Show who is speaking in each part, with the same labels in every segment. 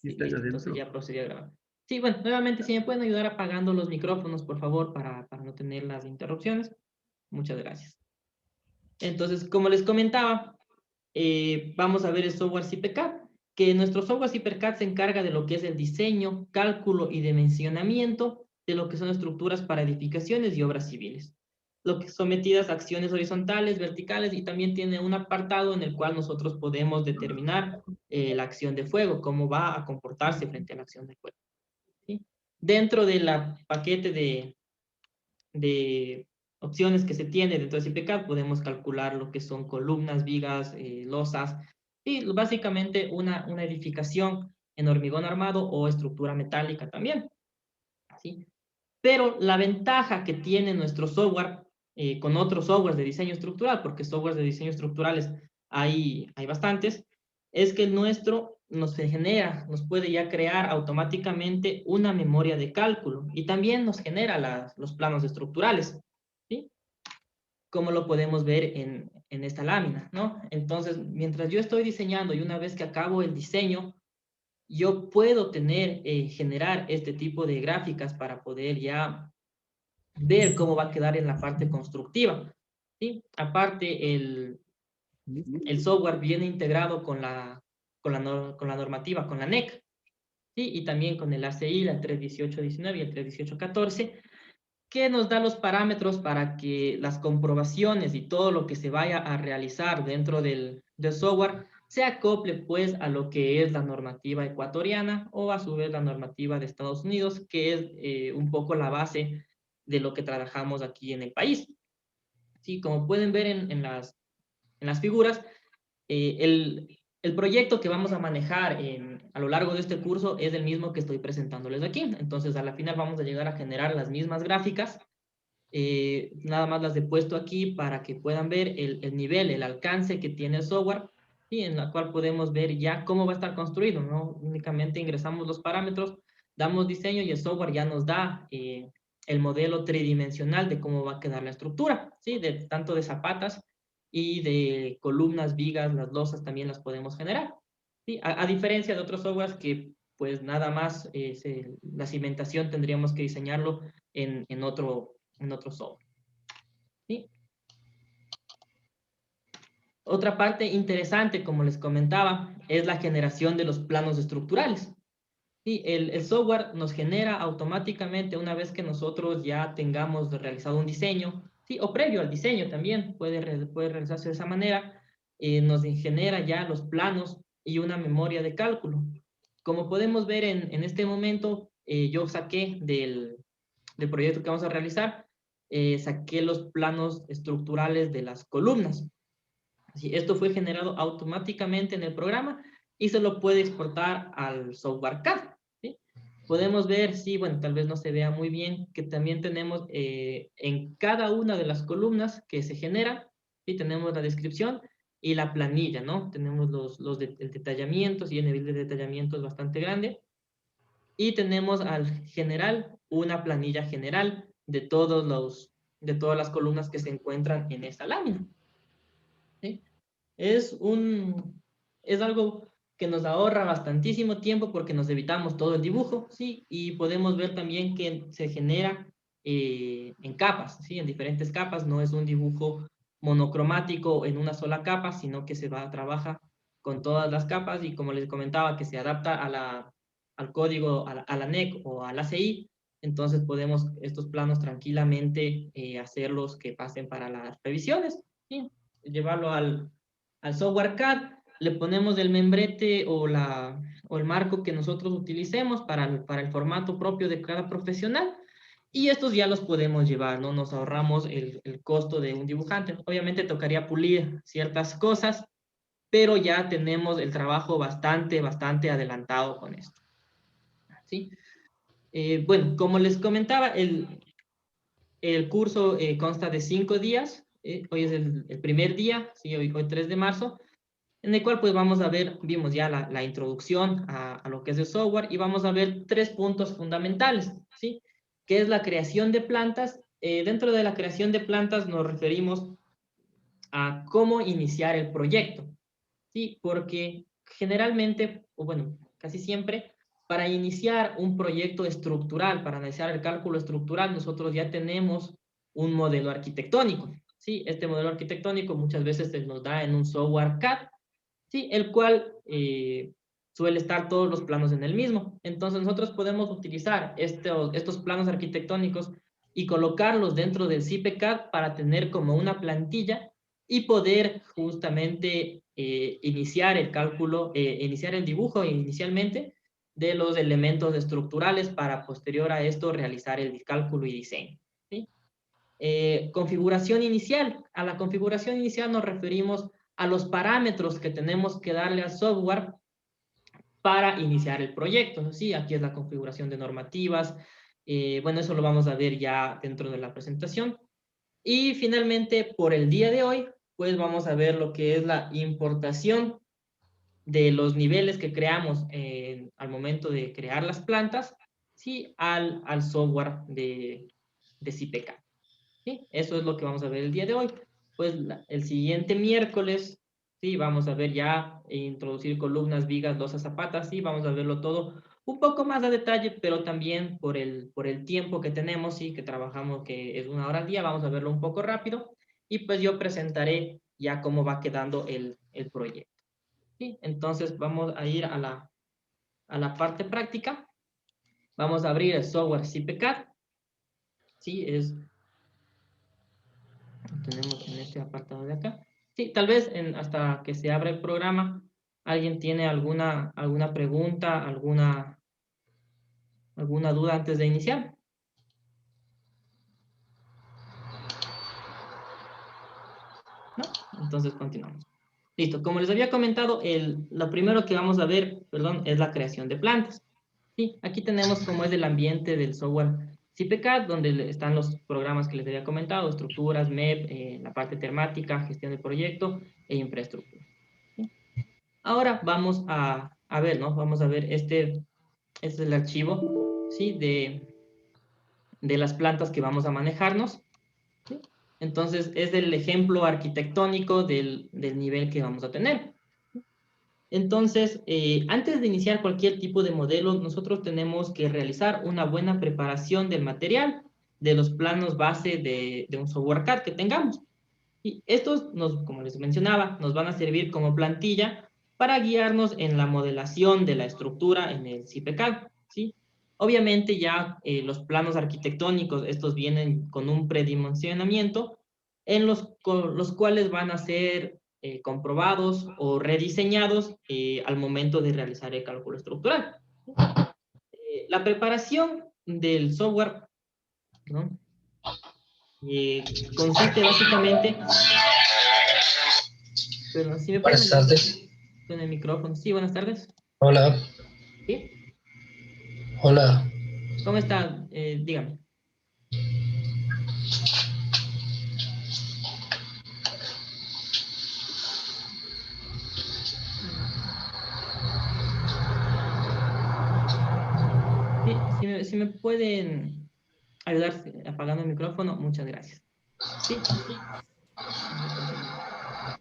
Speaker 1: Sí,
Speaker 2: están
Speaker 1: listo, entonces
Speaker 2: adentro.
Speaker 1: ya procedí a grabar. Sí, bueno, nuevamente, si me pueden ayudar apagando los micrófonos, por favor, para no tener las interrupciones. Muchas gracias. Entonces, como les comentaba, vamos a ver el software CIPECAD, que nuestro software CIPECAD se encarga de lo que es el diseño, cálculo y dimensionamiento de lo que son estructuras para edificaciones y obras civiles, lo que sometidas a acciones horizontales, verticales, y también tiene un apartado en el cual nosotros podemos determinar la acción de fuego, cómo va a comportarse frente a la acción de fuego, ¿sí? Dentro del paquete de opciones que se tiene dentro de CIPECAD, podemos calcular lo que son columnas, vigas, losas, y básicamente una edificación en hormigón armado o estructura metálica también, ¿sí? Pero la ventaja que tiene nuestro software con otros softwares de diseño estructural, porque softwares de diseño estructurales hay bastantes, es que el nuestro nos genera, nos puede ya crear automáticamente una memoria de cálculo y también nos genera los planos estructurales, ¿sí? Como lo podemos ver en esta lámina, ¿no? Entonces, mientras yo estoy diseñando y una vez que acabo el diseño, yo puedo generar este tipo de gráficas para poder ya ver cómo va a quedar en la parte constructiva, ¿sí? Aparte, el software viene integrado con la normativa, con la NEC, ¿sí? Y también con el ACI, la 31819 y el 31814, que nos da los parámetros para que las comprobaciones y todo lo que se vaya a realizar dentro del software se acople pues a lo que es la normativa ecuatoriana o a su vez la normativa de Estados Unidos, que es un poco la base de lo que trabajamos aquí en el país. Sí, como pueden ver en las figuras, el proyecto que vamos a manejar a lo largo de este curso es el mismo que estoy presentándoles aquí. Entonces, a la final vamos a llegar a generar las mismas gráficas. Nada más las he puesto aquí para que puedan ver el nivel, el alcance que tiene el software, y en la cual podemos ver ya cómo va a estar construido, ¿no? Únicamente ingresamos los parámetros, damos diseño y el software ya nos da el modelo tridimensional de cómo va a quedar la estructura, ¿sí? Tanto de zapatas y de columnas, vigas, las losas también las podemos generar, ¿sí? A diferencia de otros softwares que pues nada más la cimentación tendríamos que diseñarlo en otro software, ¿sí? Otra parte interesante, como les comentaba, es la generación de los planos estructurales. Sí, el software nos genera automáticamente una vez que nosotros ya tengamos realizado un diseño, sí, o previo al diseño también puede realizarse de esa manera, nos genera ya los planos y una memoria de cálculo. Como podemos ver en este momento, yo saqué del proyecto que vamos a realizar, saqué los planos estructurales de las columnas. Así, esto fue generado automáticamente en el programa y se lo puede exportar al software CAD, ¿sí? Podemos ver, sí, bueno, tal vez no se vea muy bien, que también tenemos en cada una de las columnas que se genera, ¿sí? Tenemos la descripción y la planilla, ¿no? Tenemos el detallamiento, y el nivel de detallamiento es bastante grande. Y tenemos al general una planilla general de todas las columnas que se encuentran en esta lámina, ¿sí? Es un, es algo que nos ahorra bastantísimo tiempo porque nos evitamos todo el dibujo, ¿sí? Y podemos ver también que se genera en capas, ¿sí? En diferentes capas, no es un dibujo monocromático en una sola capa, sino que trabaja con todas las capas y como les comentaba, que se adapta al código, a la NEC o al ACI, entonces podemos estos planos tranquilamente hacerlos que pasen para las revisiones, ¿sí? Llevarlo al software CAD, le ponemos el membrete o el marco que nosotros utilicemos para el formato propio de cada profesional y estos ya los podemos llevar, ¿no? Nos ahorramos el costo de un dibujante. Obviamente tocaría pulir ciertas cosas, pero ya tenemos el trabajo bastante adelantado con esto, ¿sí? Bueno, como les comentaba, el curso consta de 5 días. Hoy es el primer día, ¿sí? Hoy 3 de marzo, en el cual pues vamos a ver, vimos ya la introducción a lo que es el software y vamos a ver 3 puntos fundamentales, ¿sí? Que es la creación de plantas. Dentro de la creación de plantas nos referimos a cómo iniciar el proyecto, ¿sí? Porque generalmente, o bueno, casi siempre, Para iniciar un proyecto estructural, para iniciar el cálculo estructural, nosotros ya tenemos un modelo arquitectónico. ¿Sí? Este modelo arquitectónico muchas veces se nos da en un software CAD, ¿sí? El cual suele estar todos los planos en el mismo. Entonces nosotros podemos utilizar estos planos arquitectónicos y colocarlos dentro del CIPE-CAD para tener como una plantilla y poder justamente iniciar el cálculo, iniciar el dibujo inicialmente de los elementos estructurales para posterior a esto realizar el cálculo y diseño. ¿Sí? Configuración inicial. A la configuración inicial nos referimos a los parámetros que tenemos que darle al software para iniciar el proyecto. ¿Sí? Aquí es la configuración de normativas. Bueno, eso lo vamos a ver ya dentro de la presentación. Y finalmente, por el día de hoy, pues vamos a ver lo que es la importación de los niveles que creamos al momento de crear las plantas, ¿sí? Al software de CIPECAD. ¿Sí? Eso es lo que vamos a ver el día de hoy. Pues el siguiente miércoles, sí, vamos a ver ya introducir columnas, vigas, losas, zapatas, sí, vamos a verlo todo un poco más a detalle, pero también por el tiempo que tenemos, sí, que trabajamos, que es 1 hora al día, vamos a verlo un poco rápido, y pues yo presentaré ya cómo va quedando el proyecto. ¿Sí? Entonces vamos a ir a la parte práctica. Vamos a abrir el software CIPECAD. Sí, tenemos en este apartado de acá. Sí, tal vez hasta que se abra el programa, ¿alguien tiene alguna pregunta, alguna duda antes de iniciar? ¿No? Entonces continuamos. Listo, como les había comentado, lo primero que vamos a ver, perdón, es la creación de plantas. Sí, aquí tenemos cómo es el ambiente del software CIPECAD, donde están los programas que les había comentado, estructuras, MEP, la parte temática, gestión de proyecto e infraestructura. ¿Sí? Ahora vamos a ver, ¿no? Vamos a ver este es el archivo, ¿sí? De las plantas que vamos a manejarnos. ¿Sí? Entonces, es el ejemplo arquitectónico del nivel que vamos a tener. Entonces, antes de iniciar cualquier tipo de modelo, nosotros tenemos que realizar una buena preparación del material, de los planos base de un software CAD que tengamos. Y estos, como les mencionaba, nos van a servir como plantilla para guiarnos en la modelación de la estructura en el CIPECAD, ¿sí? Obviamente ya los planos arquitectónicos, estos vienen con un predimensionamiento en los cuales van a ser comprobados o rediseñados al momento de realizar el cálculo estructural. La preparación del software, ¿no? Consiste básicamente, pero si me pueden
Speaker 2: Buenas
Speaker 1: ayudar
Speaker 2: tardes.
Speaker 1: con el micrófono. Sí, buenas tardes.
Speaker 2: Hola,
Speaker 1: ¿Sí?
Speaker 2: hola.
Speaker 1: ¿Cómo está? Dígame. Sí, si me pueden ayudar apagando el micrófono, muchas gracias. Sí, vamos a continuar.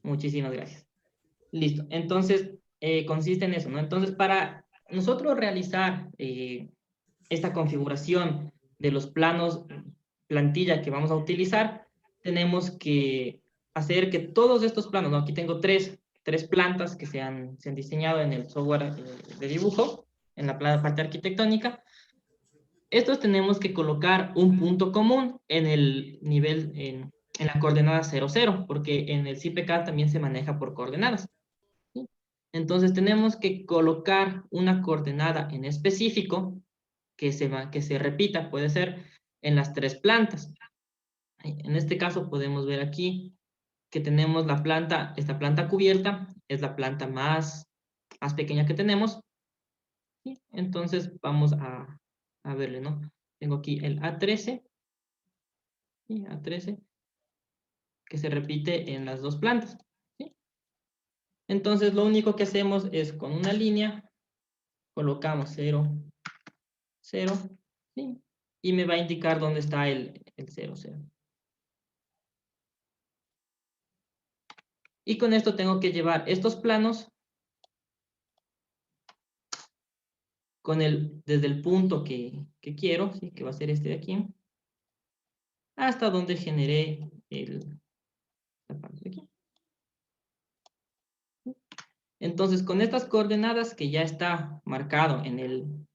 Speaker 1: Muchísimas gracias. Listo. Entonces, consiste en eso, ¿no? Entonces, para nosotros realizar esta configuración de los planos plantilla que vamos a utilizar, tenemos que hacer que todos estos planos, ¿no? Aquí tengo tres plantas que se han diseñado en el software de dibujo, en la parte arquitectónica. Estos tenemos que colocar un punto común en el nivel, en la coordenada 0, 0, porque en el CIPECAD también se maneja por coordenadas. ¿Sí? Entonces tenemos que colocar una coordenada en específico que se repita, puede ser en las tres plantas. En este caso podemos ver aquí que tenemos esta planta cubierta, es la planta más pequeña que tenemos. ¿Sí? Entonces vamos a verle, ¿no? Tengo aquí el A13, ¿sí? A13, que se repite en las dos plantas. ¿Sí? Entonces lo único que hacemos es con una línea, colocamos 0, 0, ¿sí? Y me va a indicar dónde está el 0, 0. Y con esto tengo que llevar estos planos desde el punto que quiero, ¿sí? Que va a ser este de aquí, hasta donde generé la parte de aquí. Entonces, con estas coordenadas que ya está marcado en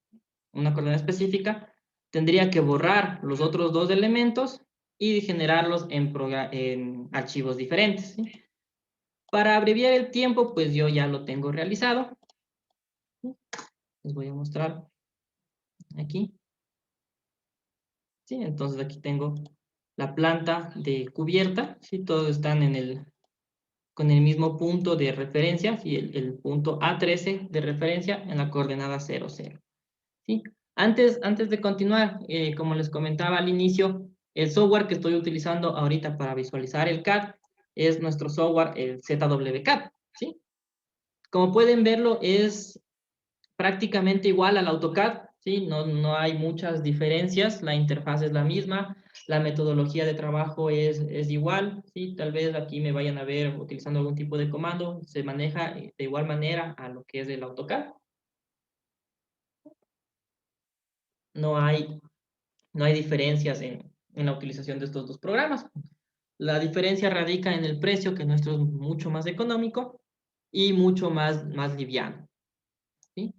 Speaker 1: una coordenada específica, tendría que borrar los otros dos elementos y generarlos en archivos diferentes, ¿sí? Para abreviar el tiempo, pues yo ya lo tengo realizado. Les voy a mostrar aquí. ¿Sí? Entonces aquí tengo la planta de cubierta, ¿sí? Todos están con el mismo punto de referencia, ¿sí? El punto A13 de referencia en la coordenada 0, 0. ¿Sí? Antes de continuar, como les comentaba al inicio, el software que estoy utilizando ahorita para visualizar el CAD es nuestro software, el ZWCAD, ¿sí? Como pueden verlo, es prácticamente igual al AutoCAD, ¿sí? No hay muchas diferencias, la interfaz es la misma, la metodología de trabajo es igual, ¿sí? Tal vez aquí me vayan a ver utilizando algún tipo de comando, se maneja de igual manera a lo que es el AutoCAD. No hay, no hay diferencias en la utilización de estos dos programas. La diferencia radica en el precio, que nuestro es mucho más económico y mucho más liviano, ¿sí?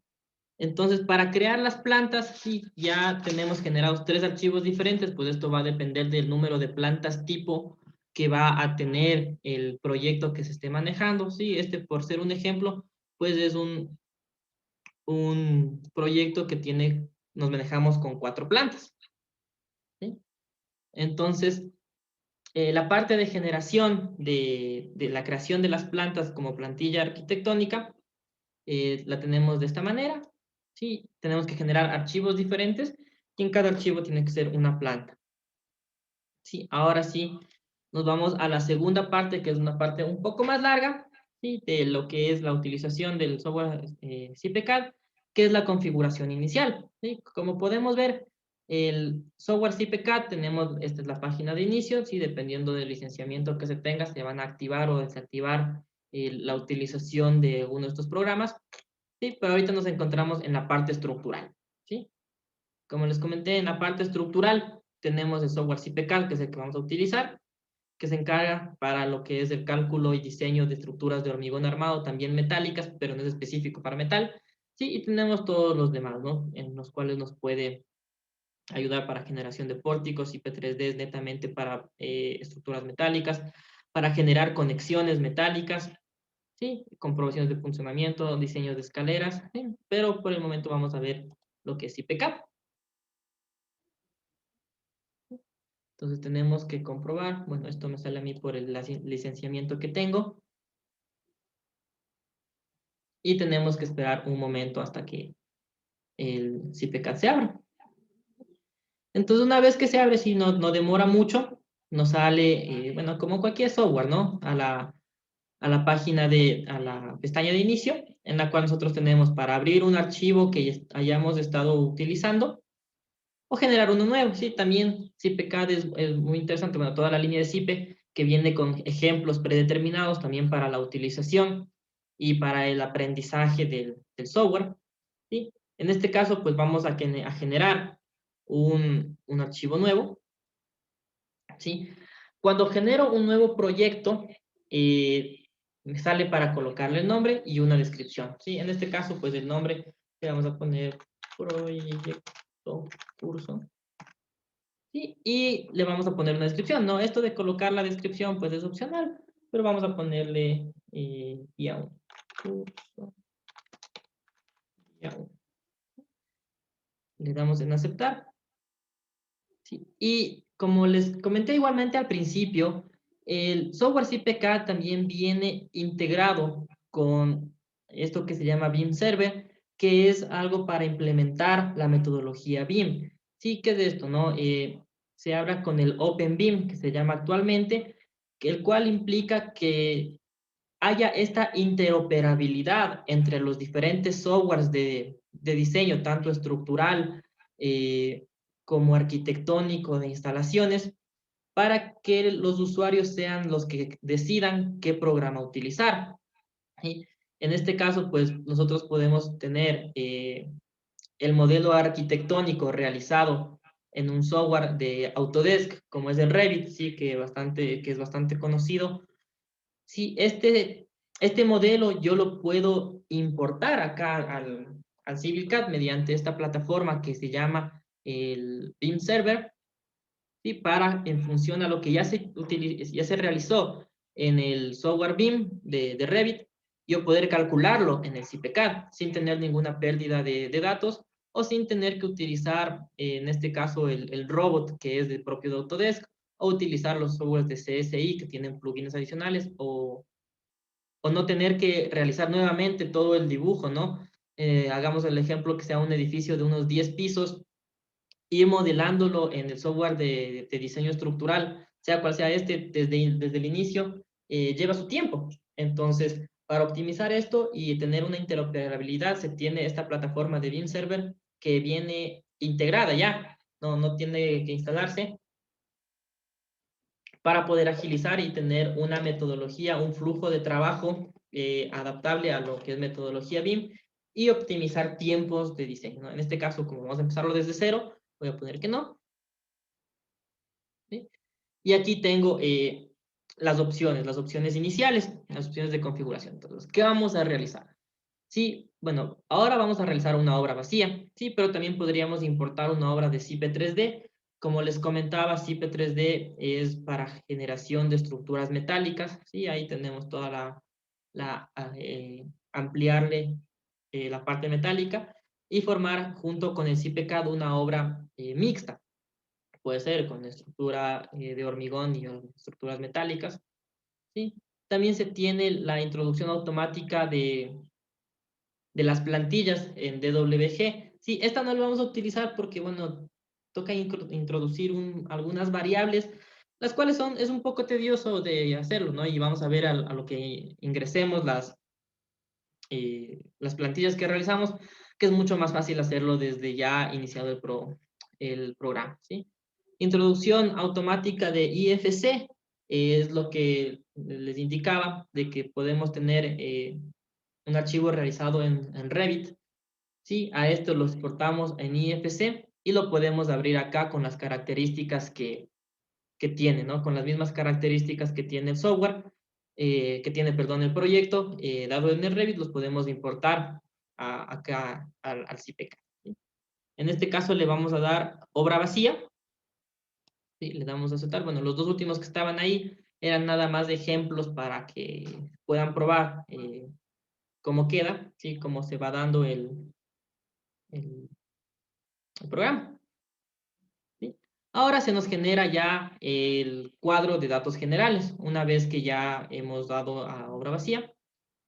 Speaker 1: Entonces, para crear las plantas, sí, ya tenemos generados 3 archivos diferentes, pues esto va a depender del número de plantas tipo que va a tener el proyecto que se esté manejando, sí, este por ser un ejemplo, pues es un proyecto que nos manejamos con 4 plantas, ¿sí? Entonces, la parte de generación de la creación de las plantas como plantilla arquitectónica, la tenemos de esta manera, ¿sí? Tenemos que generar archivos diferentes y en cada archivo tiene que ser una planta, ¿sí? Ahora sí, nos vamos a la segunda parte, que es una parte un poco más larga, ¿sí? De lo que es la utilización del software CIPCAD, que es la configuración inicial, ¿sí? Como podemos ver, el software CIPCAD, esta es la página de inicio, ¿sí? Dependiendo del licenciamiento que se tenga, se van a activar o desactivar la utilización de uno de estos programas. Sí, pero ahorita nos encontramos en la parte estructural, ¿sí? Como les comenté, en la parte estructural tenemos el software CIPCAD, que es el que vamos a utilizar, que se encarga para lo que es el cálculo y diseño de estructuras de hormigón armado, también metálicas, pero no es específico para metal, ¿sí? Y tenemos todos los demás, ¿no? En los cuales nos puede ayudar para generación de pórticos, IP3D es netamente para estructuras metálicas, para generar conexiones metálicas, ¿sí? Comprobaciones de funcionamiento, diseños de escaleras, ¿sí? Pero por el momento vamos a ver lo que es IPCAP. Entonces tenemos que comprobar, bueno, esto me sale a mí por el licenciamiento que tengo, y tenemos que esperar un momento hasta que el CIPCAT se abra. Entonces una vez que se abre, si no demora mucho, nos sale, bueno, como cualquier software, ¿no? A la pestaña de inicio, en la cual nosotros tenemos para abrir un archivo que hayamos estado utilizando o generar uno nuevo, ¿sí? También CIPCAD es muy interesante, bueno, toda la línea de CIPE que viene con ejemplos predeterminados también para la utilización y para el aprendizaje del software, ¿sí? En este caso, pues vamos a generar un archivo nuevo, ¿sí? Cuando genero un nuevo proyecto, me sale para colocarle el nombre y una descripción, ¿sí? En este caso, pues el nombre le vamos a poner proyecto curso, ¿sí? Y le vamos a poner una descripción, ¿no? Esto de colocar la descripción, pues es opcional, pero vamos a ponerle guía 1, curso, guía 1. Le damos en aceptar. Sí. Y como les comenté igualmente al principio, el software CPK también viene integrado con esto que se llama BIM Server, que es algo para implementar la metodología BIM. Sí, ¿qué es esto, no? Se habla con el OpenBIM, que se llama actualmente, el cual implica que haya esta interoperabilidad entre los diferentes softwares de diseño, tanto estructural como arquitectónico de instalaciones, para que los usuarios sean los que decidan qué programa utilizar. ¿Sí? En este caso, pues nosotros podemos tener el modelo arquitectónico realizado en un software de Autodesk, como es el Revit, sí, que es bastante conocido. Sí, este modelo yo lo puedo importar acá al CivilCAD mediante esta plataforma que se llama el BIM Server, ¿sí? Para, en función a lo que ya se realizó en el software BIM de Revit, yo poder calcularlo en el CiPCAD sin tener ninguna pérdida de datos o sin tener que utilizar, en este caso, el robot que es del propio de Autodesk, o utilizar los softwares de CSI que tienen plugins adicionales, o no tener que realizar nuevamente todo el dibujo, ¿no? Hagamos el ejemplo que sea un edificio de unos 10 pisos, ir modelándolo en el software de diseño estructural, sea cual sea este, desde el inicio, lleva su tiempo. Entonces, para optimizar esto y tener una interoperabilidad, se tiene esta plataforma de BIM Server que viene integrada ya, no tiene que instalarse, para poder agilizar y tener una metodología, un flujo de trabajo adaptable a lo que es metodología BIM y optimizar tiempos de diseño, ¿no? En este caso, como vamos a empezarlo desde cero, voy a poner que no, ¿sí? Y aquí tengo las opciones iniciales, las opciones de configuración. Entonces, ¿qué vamos a realizar? Sí, bueno, ahora vamos a realizar una obra vacía, sí, pero también podríamos importar una obra de CIP 3D. Como les comentaba, CIP 3D es para generación de estructuras metálicas, sí, ahí tenemos toda ampliarle la parte metálica y formar junto con el CIPCAD una obra mixta. Puede ser con estructura de hormigón y estructuras metálicas, sí. También se tiene la introducción automática de las plantillas en DWG. Sí, esta no la vamos a utilizar porque, bueno, toca introducir algunas variables, las cuales es un poco tedioso de hacerlo, ¿no? Y vamos a ver a lo que ingresemos las plantillas que realizamos, que es mucho más fácil hacerlo desde ya iniciado el programa, ¿sí? Introducción automática de IFC es lo que les indicaba, de que podemos tener un archivo realizado en Revit, ¿sí? A esto lo exportamos en IFC y lo podemos abrir acá con las características que tiene, ¿no? Con las mismas características que tiene el software, que tiene, perdón, el proyecto, dado en el Revit, los podemos importar acá al CPK, ¿sí? En este caso le vamos a dar obra vacía, ¿sí? Le damos a aceptar. Bueno, los dos últimos que estaban ahí eran nada más de ejemplos para que puedan probar cómo queda, ¿sí? Cómo se va dando el programa, ¿sí? Ahora se nos genera ya el cuadro de datos generales, una vez que ya hemos dado a obra vacía,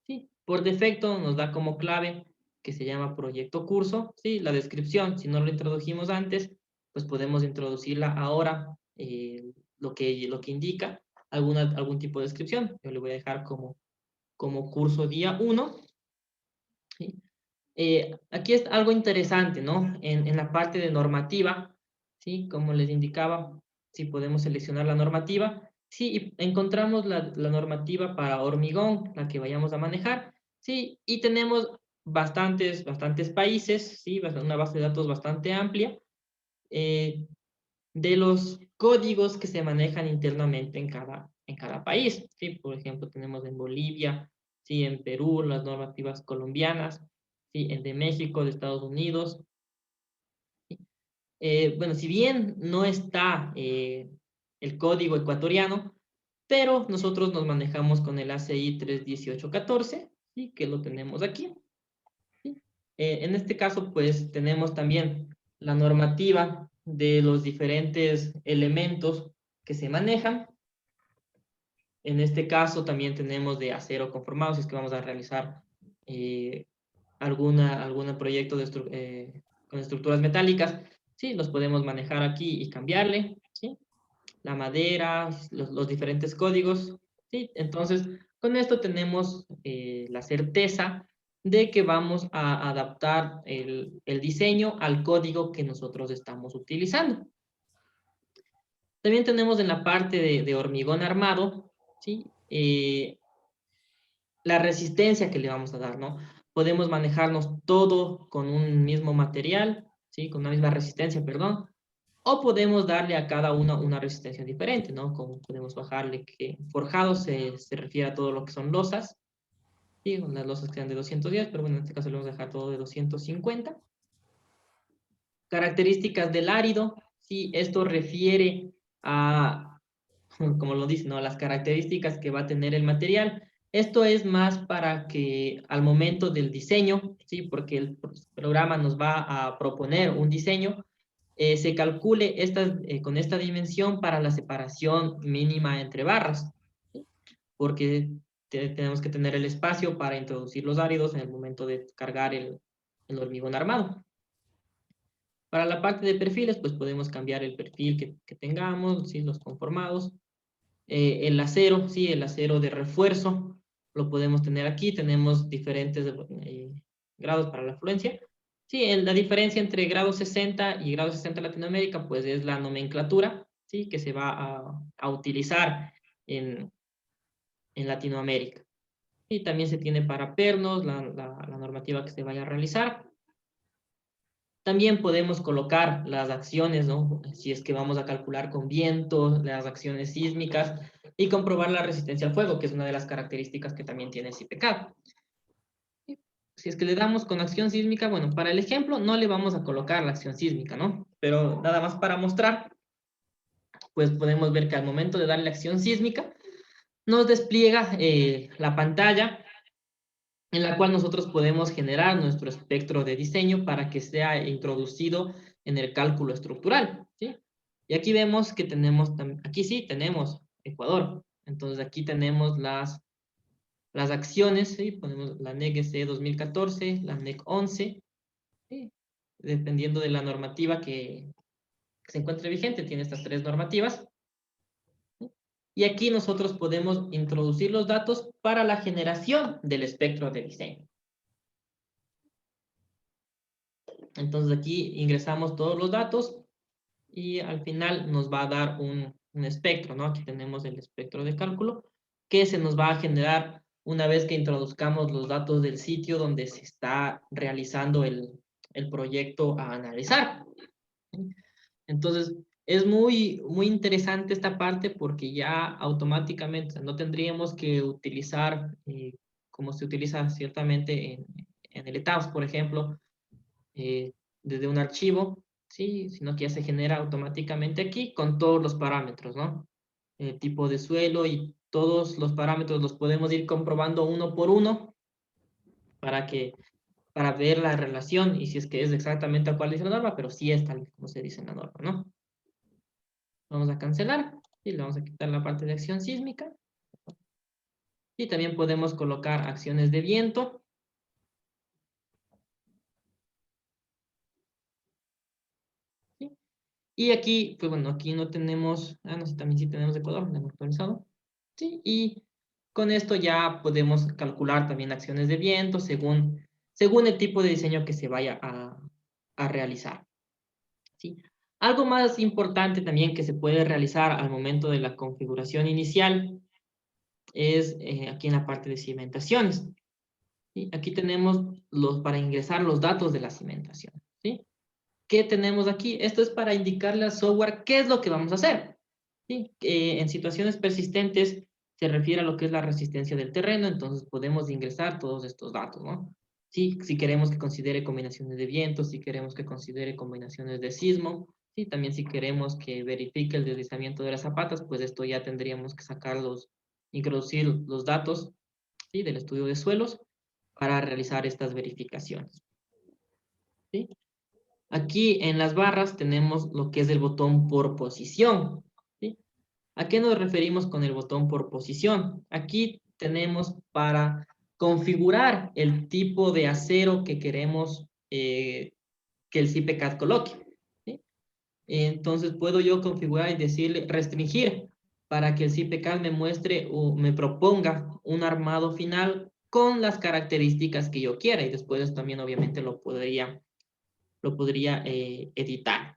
Speaker 1: ¿sí? Por defecto nos da como clave que se llama proyecto curso, ¿sí? La descripción, si no lo introdujimos antes, pues podemos introducirla ahora, lo que indica algún tipo de descripción. Yo le voy a dejar como curso día 1, ¿sí? Aquí es algo interesante, ¿no? En la parte de normativa, ¿sí? Como les indicaba, si podemos seleccionar la normativa, sí, y encontramos la normativa para hormigón, la que vayamos a manejar, sí, y tenemos bastantes países, sí, una base de datos bastante amplia, eh, de los códigos que se manejan internamente en cada país, sí. Por ejemplo, tenemos en Bolivia, sí, en Perú, las normativas colombianas, sí, en de México, de Estados Unidos. Bueno, si bien no está el código ecuatoriano, pero nosotros nos manejamos con el ACI 31814, ¿sí? Que lo tenemos aquí, ¿sí? En este caso, pues tenemos también la normativa de los diferentes elementos que se manejan. En este caso también tenemos de acero conformado, si es que vamos a realizar eh, algún proyecto con estructuras metálicas, sí, los podemos manejar aquí y cambiarle, ¿sí? La madera, los diferentes códigos, ¿sí? Entonces, con esto tenemos la certeza de que vamos a adaptar el diseño al código que nosotros estamos utilizando. También tenemos en la parte de hormigón armado, ¿sí? La resistencia que le vamos a dar, ¿no? Podemos manejarnos todo con un mismo material, ¿sí? Con una misma resistencia, perdón. O podemos darle a cada uno una resistencia diferente, ¿no? Como podemos bajarle que forjado se refiere a todo lo que son losas, ¿sí? Las losas quedan de 210, pero bueno, en este caso le vamos a dejar todo de 250. Características del árido, ¿sí? Esto refiere a, como lo dice, ¿no? Las características que va a tener el material. Esto es más para que al momento del diseño, ¿sí? Porque el programa nos va a proponer un diseño, se calcule con esta dimensión para la separación mínima entre barras, ¿sí? Porque tenemos que tener el espacio para introducir los áridos en el momento de cargar el hormigón armado. Para la parte de perfiles, pues podemos cambiar el perfil que tengamos, ¿sí? Los conformados. El acero, sí, el acero de refuerzo, lo podemos tener aquí. Tenemos diferentes grados para la fluencia. Sí, la diferencia entre grado 60 y grado 60 Latinoamérica, pues es la nomenclatura, sí, que se va a utilizar en Latinoamérica. Y también se tiene para pernos, la normativa que se vaya a realizar. También podemos colocar las acciones, ¿no? Si es que vamos a calcular con viento, las acciones sísmicas y comprobar la resistencia al fuego, que es una de las características que también tiene el CIPECAD. Si es que le damos con acción sísmica, bueno, para el ejemplo no le vamos a colocar la acción sísmica, ¿no? Pero nada más para mostrar, pues podemos ver que al momento de darle acción sísmica, nos despliega la pantalla en la cual nosotros podemos generar nuestro espectro de diseño para que sea introducido en el cálculo estructural, ¿sí? Y aquí vemos que tenemos, aquí sí tenemos Ecuador. Entonces aquí tenemos las acciones, ¿sí? Ponemos la NEC SE 2014, la NEC 11, ¿sí? Dependiendo de la normativa que se encuentre vigente, tiene estas tres normativas. ¿Sí? Y aquí nosotros podemos introducir los datos para la generación del espectro de diseño. Entonces aquí ingresamos todos los datos y al final nos va a dar un espectro, ¿no? Aquí tenemos el espectro de cálculo que se nos va a generar una vez que introduzcamos los datos del sitio donde se está realizando el proyecto a analizar. Entonces, es muy interesante esta parte porque ya automáticamente no tendríamos que utilizar, como se utiliza ciertamente en el ETABS, por ejemplo, eh, desde un archivo, ¿sí? Sino que ya se genera automáticamente aquí con todos los parámetros, ¿no? El tipo de suelo y todos los parámetros los podemos ir comprobando uno por uno para para ver la relación y si es que es exactamente tal cual dice la norma, pero sí es tal como se dice en la norma, ¿no? Vamos a cancelar y le vamos a quitar la parte de acción sísmica. Y también podemos colocar acciones de viento. ¿Sí? Y aquí, pues bueno, aquí no tenemos, no sé, también sí tenemos Ecuador, lo hemos actualizado. ¿Sí? Y con esto ya podemos calcular también acciones de viento según el tipo de diseño que se vaya a realizar. ¿Sí? Algo más importante también que se puede realizar al momento de la configuración inicial es aquí en la parte de cimentaciones. ¿Sí? Aquí tenemos para ingresar los datos de la cimentación. ¿Sí? ¿Qué tenemos aquí? Esto es para indicarle al software qué es lo que vamos a hacer. ¿Sí? En situaciones persistentes se refiere a lo que es la resistencia del terreno, entonces podemos ingresar todos estos datos, ¿no? Sí, si queremos que considere combinaciones de viento, si queremos que considere combinaciones de sismo, sí, también si queremos que verifique el deslizamiento de las zapatas, pues esto ya tendríamos que introducir los datos, ¿sí? Del estudio de suelos para realizar estas verificaciones. ¿Sí? Aquí en las barras tenemos lo que es el botón por posición. ¿Sí? ¿A qué nos referimos con el botón por posición? Aquí tenemos para configurar el tipo de acero que queremos que el CIPECAD coloque. ¿Sí? Entonces puedo yo configurar y decirle restringir para que el CIPECAD me muestre o me proponga un armado final con las características que yo quiera y después también obviamente lo podría editar.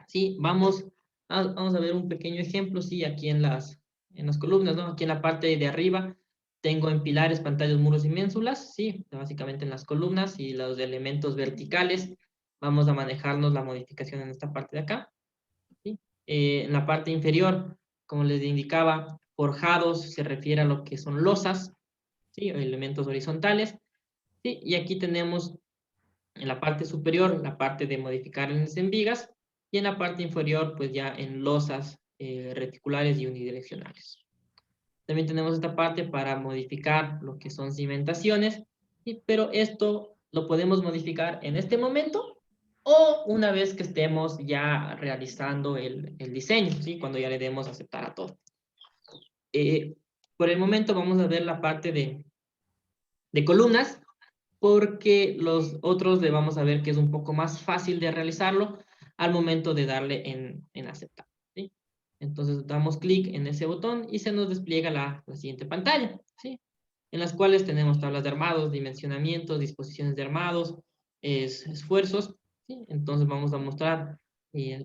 Speaker 1: ¿Sí? Vamos a ver un pequeño ejemplo, sí, aquí en las columnas, ¿no? Aquí en la parte de arriba Tengo en pilares, pantallas, muros y ménsulas, sí, básicamente en las columnas y los elementos verticales. Vamos a manejarnos la modificación en esta parte de acá. ¿Sí? En la parte inferior, como les indicaba, forjados se refiere a lo que son losas, ¿sí? Elementos horizontales. ¿Sí? Y aquí tenemos en la parte superior la parte de modificar en vigas y en la parte inferior pues ya en losas reticulares y unidireccionales. También tenemos esta parte para modificar lo que son cimentaciones, ¿sí? Pero esto lo podemos modificar en este momento o una vez que estemos ya realizando el diseño, ¿sí? Cuando ya le demos a aceptar a todo. Por el momento vamos a ver la parte de columnas, porque los otros le vamos a ver que es un poco más fácil de realizarlo al momento de darle en aceptar, ¿sí? Entonces damos clic en ese botón y se nos despliega la siguiente pantalla, ¿sí? En las cuales tenemos tablas de armados, dimensionamientos, disposiciones de armados, esfuerzos, ¿sí? Entonces vamos a mostrar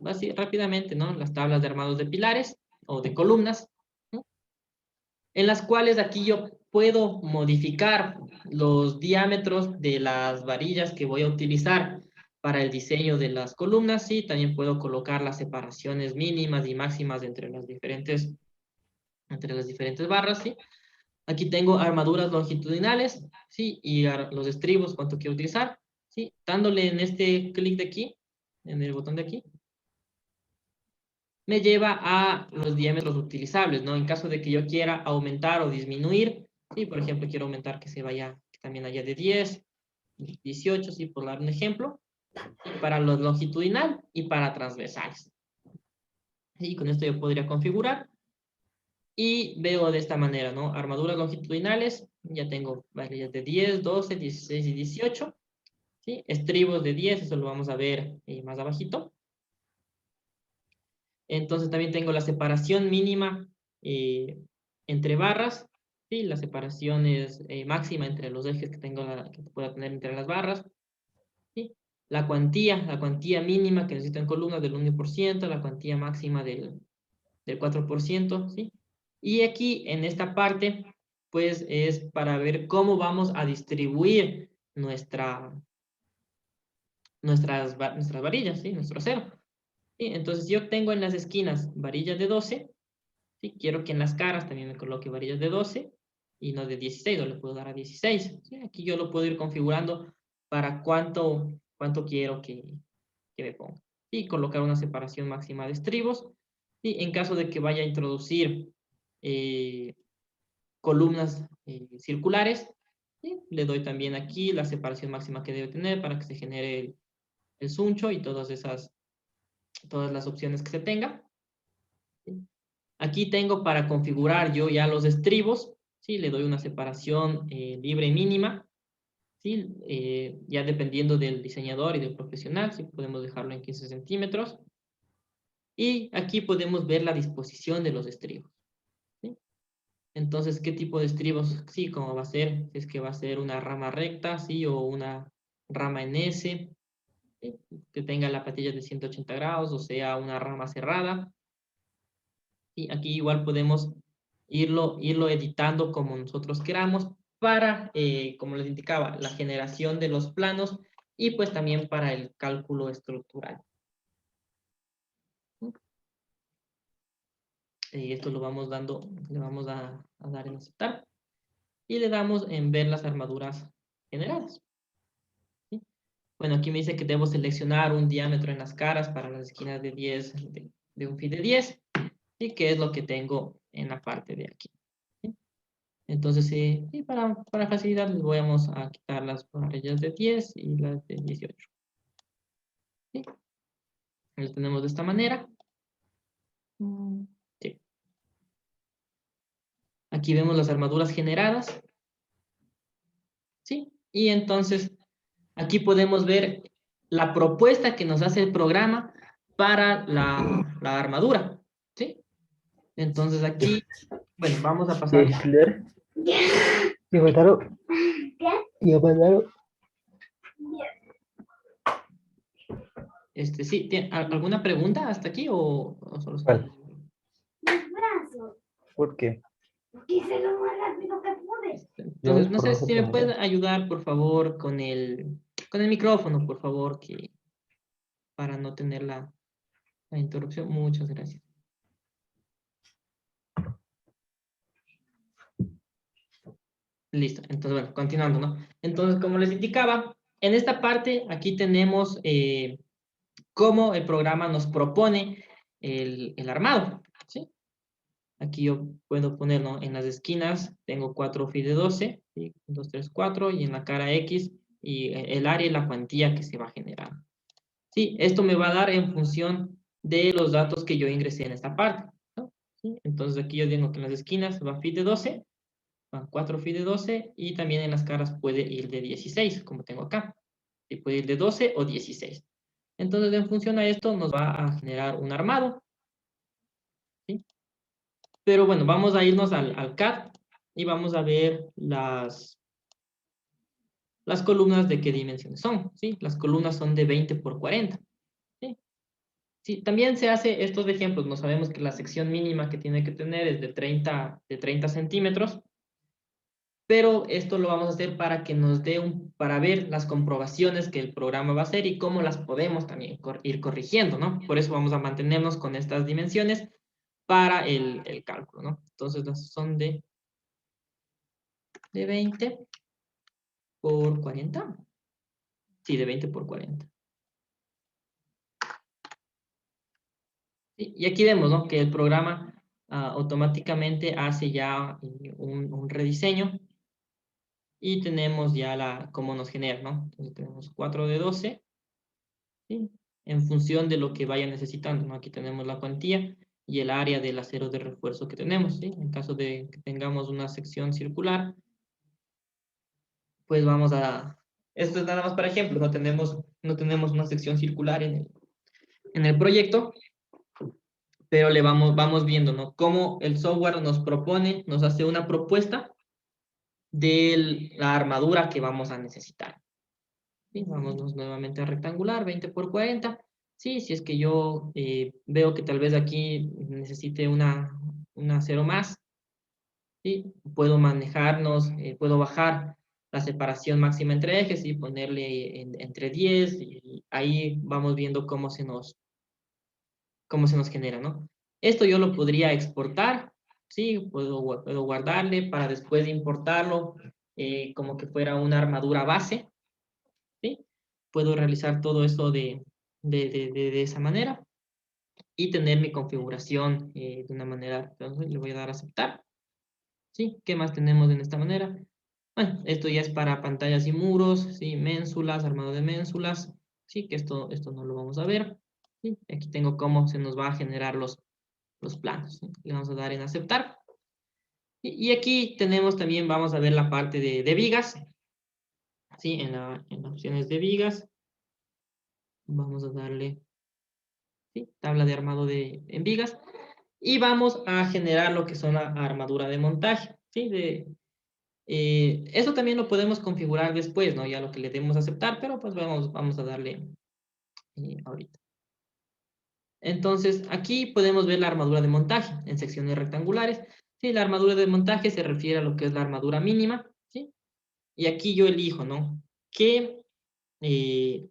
Speaker 1: así rápidamente, ¿no? Las tablas de armados de pilares o de columnas, ¿no? En las cuales aquí yo puedo modificar los diámetros de las varillas que voy a utilizar para el diseño de las columnas, y también puedo colocar las separaciones mínimas y máximas entre las diferentes barras, ¿sí? Aquí tengo armaduras longitudinales, ¿sí? Y los estribos, cuánto quiero utilizar, ¿sí? Dándole en este clic de aquí, en el botón de aquí, me lleva a los diámetros utilizables, ¿no? En caso de que yo quiera aumentar o disminuir, ¿sí? Por ejemplo, quiero aumentar que se vaya, que también haya de 10, 18, ¿sí? Por dar un ejemplo, y para los longitudinal y para transversales. Y con esto yo podría configurar y veo de esta manera, ¿no? Armaduras longitudinales, ya tengo varillas de 10, 12, 16 y 18, ¿sí? Estribos de 10, eso lo vamos a ver más abajito. Entonces también tengo la separación mínima entre barras, ¿sí? La separación es máxima entre los ejes que que pueda tener entre las barras, ¿sí? La cuantía mínima que necesito en columnas del 1%, la cuantía máxima del 4%, ¿sí? Y aquí en esta parte, pues es para ver cómo vamos a distribuir nuestras varillas, ¿sí? Nuestro acero. ¿Sí? Entonces yo tengo en las esquinas varillas de 12, ¿sí? Quiero que en las caras también me coloque varillas de 12 y no de 16, o le puedo dar a 16. ¿Sí? Aquí yo lo puedo ir configurando para cuánto quiero que me ponga. Y colocar una separación máxima de estribos. Y en caso de que vaya a introducir columnas circulares, ¿sí? Le doy también aquí la separación máxima que debe tener para que se genere el suncho y todas las opciones que se tenga. ¿Sí? Aquí tengo para configurar yo ya los estribos, ¿sí? Le doy una separación libre mínima, ¿sí? Ya dependiendo del diseñador y del profesional, ¿sí? Podemos dejarlo en 15 centímetros. Y aquí podemos ver la disposición de los estribos, ¿sí? Entonces, ¿qué tipo de estribos? Sí, cómo va a ser, si es que va a ser una rama recta, ¿sí? O una rama en S, ¿sí? Que tenga la patilla de 180 grados, o sea, una rama cerrada. Y aquí igual podemos irlo editando como nosotros queramos para, como les indicaba, la generación de los planos y pues también para el cálculo estructural. Esto lo vamos dando, le vamos a dar en aceptar y le damos en ver las armaduras generadas. ¿Sí? Bueno, aquí me dice que debo seleccionar un diámetro en las caras para las esquinas de 10, de un fin de 10, y que es lo que tengo en la parte de aquí. ¿Sí? Entonces, y para facilitar, les vamos a quitar las varillas de 10 y las de 18. ¿Sí? Lo tenemos de esta manera. Sí. Aquí vemos las armaduras generadas. ¿Sí? Y entonces, aquí podemos ver la propuesta que nos hace el programa para la armadura. ¿Sí? Entonces aquí, bueno, vamos a pasar.
Speaker 2: Y mandaron, y mandaron.
Speaker 1: Sí, ¿alguna pregunta hasta aquí o solo se
Speaker 2: ¿Cuál?
Speaker 1: puede?
Speaker 2: ¿Por qué?
Speaker 3: Porque hice lo más rápido que pude.
Speaker 1: Entonces, no sé si me puede ayudar, por favor, con el micrófono, por favor, para no tener la interrupción. Muchas gracias. Listo. Entonces, bueno, continuando, ¿no? Entonces, como les indicaba, en esta parte, aquí tenemos cómo el programa nos propone el armado, ¿sí? Aquí yo puedo poner, ¿no? En las esquinas tengo 4 phi de 12, ¿sí? 2, 3, 4, y en la cara X, y el área y la cuantía que se va a generar. Sí, esto me va a dar en función de los datos que yo ingresé en esta parte, ¿no? ¿Sí? Entonces aquí yo digo que en las esquinas va phi de 12, van 4 phi de 12, y también en las caras puede ir de 16, como tengo acá. Y puede ir de 12 o 16. Entonces, en función a esto, nos va a generar un armado, ¿sí? Pero bueno, vamos a irnos al CAD y vamos a ver las columnas de qué dimensiones son, ¿sí? Las columnas son de 20 por 40, ¿sí? Sí, también se hace estos ejemplos. No sabemos que la sección mínima que tiene que tener es de 30 centímetros, pero esto lo vamos a hacer para que nos dé para ver las comprobaciones que el programa va a hacer y cómo las podemos también ir corrigiendo, ¿no? Por eso vamos a mantenernos con estas dimensiones para el cálculo, ¿no? Entonces, son de 20 por 40. Sí, de 20 por 40. Y aquí vemos, ¿no? Que el programa automáticamente hace ya un rediseño y tenemos ya cómo nos genera, ¿no? Entonces tenemos 4 de 12, ¿sí? En función de lo que vaya necesitando, ¿no? Aquí tenemos la cuantía y el área del acero de refuerzo que tenemos, ¿sí? En caso de que tengamos una sección circular, pues vamos a... Esto es nada más para ejemplo, no tenemos una sección circular en el proyecto, pero vamos viendo, ¿no? Cómo el software nos propone, nos hace una propuesta de la armadura que vamos a necesitar. ¿Sí? Vámonos nuevamente a rectangular, 20 por 40. Sí, si es que yo veo que tal vez aquí necesite un acero más, ¿sí? Puedo manejarnos, puedo bajar la separación máxima entre ejes y ponerle entre 10, y ahí vamos viendo cómo se nos genera, ¿no? Esto yo lo podría exportar, ¿sí? Puedo guardarle para después importarlo como que fuera una armadura base, ¿sí? Puedo realizar todo eso de esa manera y tener mi configuración de una manera. Entonces le voy a dar a aceptar, ¿sí? ¿Qué más tenemos en esta manera? Bueno, esto ya es para pantallas y muros, ¿sí? Ménsulas, armado de ménsulas, ¿sí? Que esto no lo vamos a ver, ¿sí? Aquí tengo cómo se nos va a generar los planos, ¿sí? Le vamos a dar en aceptar. Y aquí tenemos también, vamos a ver la parte de vigas, ¿sí? En las opciones de vigas, vamos a darle, ¿sí? Tabla de armado en vigas, y vamos a generar lo que son la armadura de montaje, ¿sí? Eso también lo podemos configurar después, ¿no? Ya lo que le demos a aceptar, pero pues vamos a darle ahorita. Entonces, aquí podemos ver la armadura de montaje en secciones rectangulares. Sí, la armadura de montaje se refiere a lo que es la armadura mínima, ¿sí? Y aquí yo elijo, ¿no? Eh,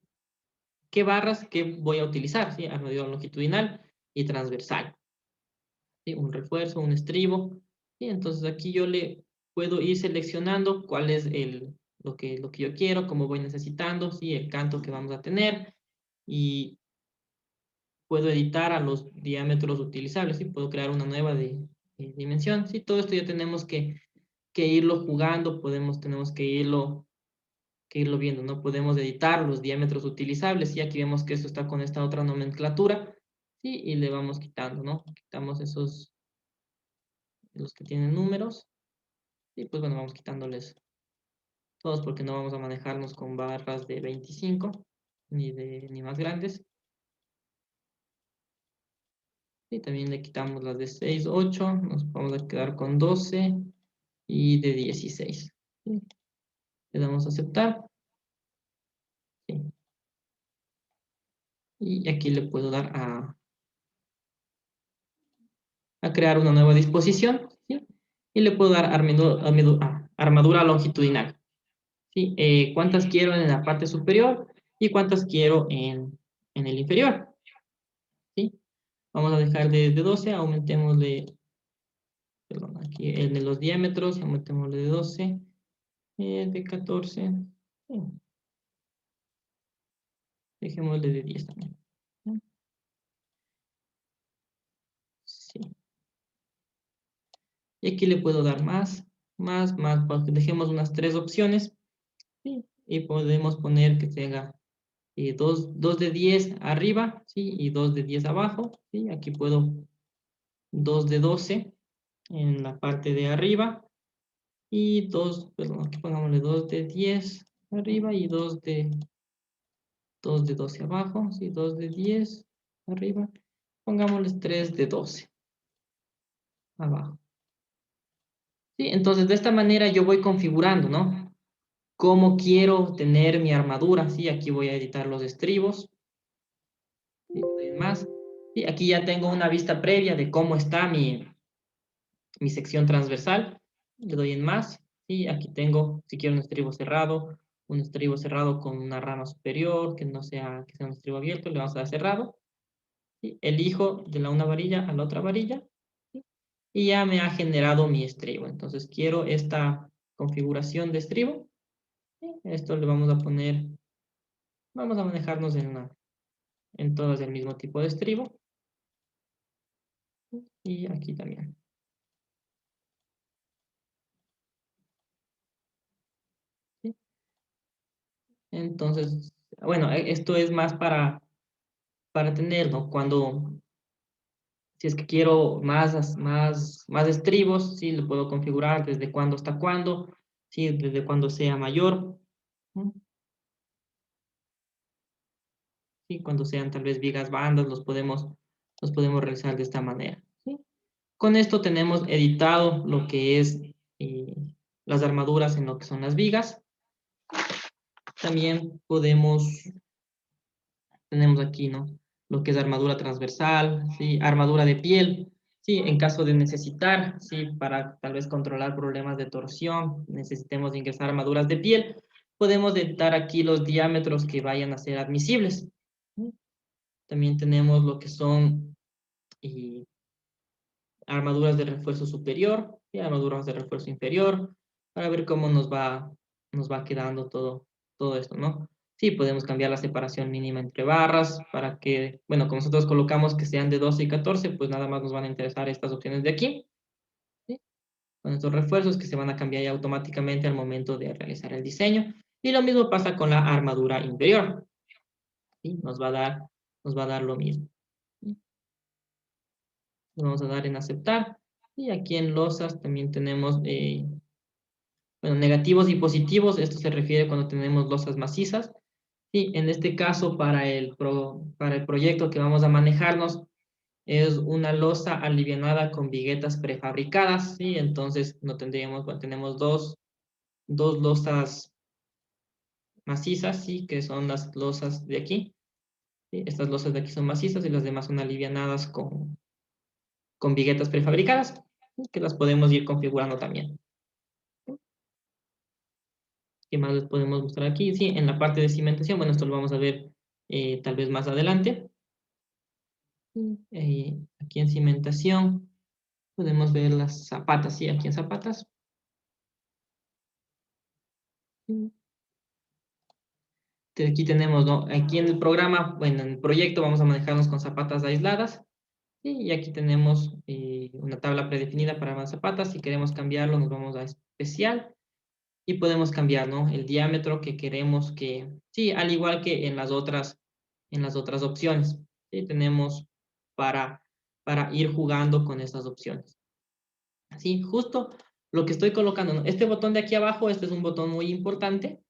Speaker 1: ¿Qué barras que voy a utilizar? ¿Sí? Armadura longitudinal y transversal, ¿sí? Un refuerzo, un estribo, ¿sí? Entonces aquí yo le puedo ir seleccionando cuál es lo que yo quiero, cómo voy necesitando, ¿sí? El canto que vamos a tener, y puedo editar a los diámetros utilizables, ¿sí? Puedo crear una nueva dimensión, ¿sí? Todo esto ya tenemos que irlo jugando, tenemos que irlo viendo, ¿no? Podemos editar los diámetros utilizables, y aquí vemos que esto está con esta otra nomenclatura, ¿sí? Y le vamos quitando, ¿no? Quitamos los que tienen números, y pues bueno, vamos quitándoles todos porque no vamos a manejarnos con barras de 25, ni más grandes. Y también le quitamos las de 6, 8, nos vamos a quedar con 12 y de 16. ¿Sí? Le damos a aceptar. ¿Sí? Y aquí le puedo dar a crear una nueva disposición. ¿Sí? Y le puedo dar armadura longitudinal. ¿Sí? ¿Cuántas quiero en la parte superior y cuántas quiero en el inferior? ¿Sí? Vamos a dejar de 12, aumentémosle, perdón, aquí en los diámetros, aumentémosle de 12, de 14, sí, dejémosle de 10 también. Sí. Y aquí le puedo dar más, porque dejemos unas 3 opciones, ¿sí? Y podemos poner que tenga 2 de 10 arriba, ¿sí? Y 2 de 10 abajo, ¿sí? Aquí puedo 2 de 12 en la parte de arriba y 2, perdón, aquí pongámosle 2 de 10 arriba y 2 de 12 abajo, ¿sí? 2 de 10 arriba, pongámosles 3 de 12 abajo. ¿Sí? Entonces, de esta manera yo voy configurando, ¿no? Cómo quiero tener mi armadura, ¿sí? Aquí voy a editar los estribos, ¿sí? Más. Y aquí ya tengo una vista previa de cómo está mi sección transversal. Le doy en más. Y aquí tengo, si quiero un estribo cerrado con una rama superior, que sea un estribo abierto, le vamos a dar cerrado. ¿Sí? Elijo de una varilla a la otra varilla. ¿Sí? Y ya me ha generado mi estribo. Entonces quiero esta configuración de estribo. ¿Sí? Esto le vamos a poner, vamos a manejarnos en todas el mismo tipo de estribo. Y aquí también. ¿Sí? Entonces, bueno, esto es más para tener, ¿no? Si es que quiero más estribos, sí, lo puedo configurar desde cuándo hasta cuándo, sí, desde cuándo sea mayor, ¿no? Sí, cuando sean tal vez vigas bandas, los podemos realizar de esta manera, ¿sí? Con esto tenemos editado lo que es eh, las armaduras en lo que son las vigas. También tenemos aquí, ¿no? Lo que es armadura transversal, ¿sí? Armadura de piel, ¿sí? En caso de necesitar, ¿sí? Para tal vez controlar problemas de torsión, necesitemos ingresar armaduras de piel, podemos editar aquí los diámetros que vayan a ser admisibles, ¿sí? También tenemos lo que son eh, armaduras de refuerzo superior y armaduras de refuerzo inferior, para ver cómo nos va quedando todo esto, ¿no? Sí, podemos cambiar la separación mínima entre barras para que, bueno, como nosotros colocamos que sean de 12 y 14, pues nada más nos van a interesar estas opciones de aquí, ¿sí? Con estos refuerzos que se van a cambiar ya automáticamente al momento de realizar el diseño. Y lo mismo pasa con la armadura inferior, ¿sí? Nos va a dar lo mismo, ¿sí? Le vamos a dar en aceptar. Y aquí en losas también tenemos, bueno, negativos y positivos. Esto se refiere cuando tenemos losas macizas. Y en este caso, para el proyecto que vamos a manejarnos, es una losa alivianada con viguetas prefabricadas, ¿sí? Entonces, no tendríamos, bueno, tenemos dos losas macizas, ¿sí? Que son las losas de aquí, ¿sí? Estas losas de aquí son macizas y las demás son alivianadas con viguetas prefabricadas, ¿sí? Que las podemos ir configurando también. ¿Qué más les podemos mostrar aquí? Sí, en la parte de cimentación, bueno, esto lo vamos a ver tal vez más adelante. Aquí en cimentación podemos ver las zapatas, sí, aquí en zapatas. Aquí tenemos, ¿no? Aquí en el programa, bueno, en el proyecto vamos a manejarnos con zapatas aisladas. Sí, y aquí tenemos una tabla predefinida para más zapatas. Si queremos cambiarlo, nos vamos a especial y podemos cambiar, ¿no? El diámetro que queremos sí, al igual que en las otras opciones. Sí, tenemos para, para ir jugando con estas opciones. Así, justo lo que estoy colocando, ¿no? Este botón de aquí abajo, este es un botón muy importante,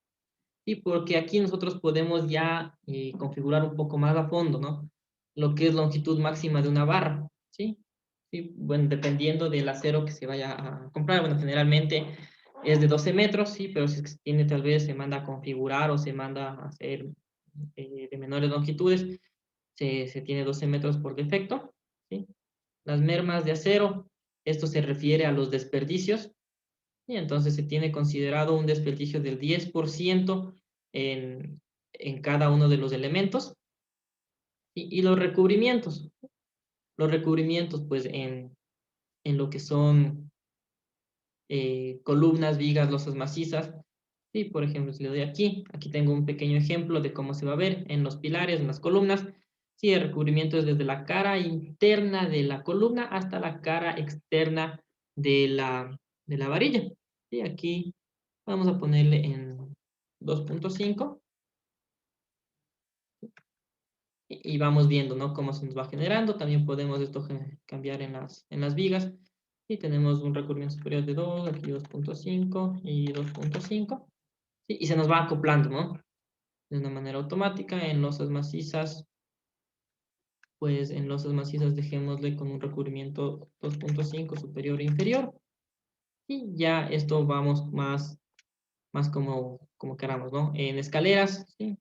Speaker 1: y porque aquí nosotros podemos ya configurar un poco más a fondo, ¿no? Lo que es longitud máxima de una barra, ¿sí? Sí, bueno, dependiendo del acero que se vaya a comprar, bueno, generalmente es de 12 metros, sí, pero si es que se tiene, tal vez se manda a configurar o se manda a hacer de menores longitudes, se tiene 12 metros por defecto, ¿sí? Las mermas de acero, esto se refiere a los desperdicios, Y entonces se tiene considerado un desperdicio del 10% en cada uno de los elementos. Y los recubrimientos. Los recubrimientos, pues, en lo que son columnas, vigas, losas macizas. Sí, por ejemplo, si le doy aquí tengo un pequeño ejemplo de cómo se va a ver en los pilares, en las columnas. Sí, el recubrimiento es desde la cara interna de la columna hasta la cara externa de la varilla. Sí, aquí vamos a ponerle en 2.5 y vamos viendo, ¿no? Cómo se nos va generando. También podemos esto cambiar en las vigas. Y tenemos un recubrimiento superior de 2, aquí 2.5 y 2.5. Sí, y se nos va acoplando, ¿no? De una manera automática. En losas macizas, pues en losas macizas dejémosle con un recubrimiento 2.5 superior e inferior. Y ya esto vamos más como queramos, ¿no? En escaleras, ¿sí?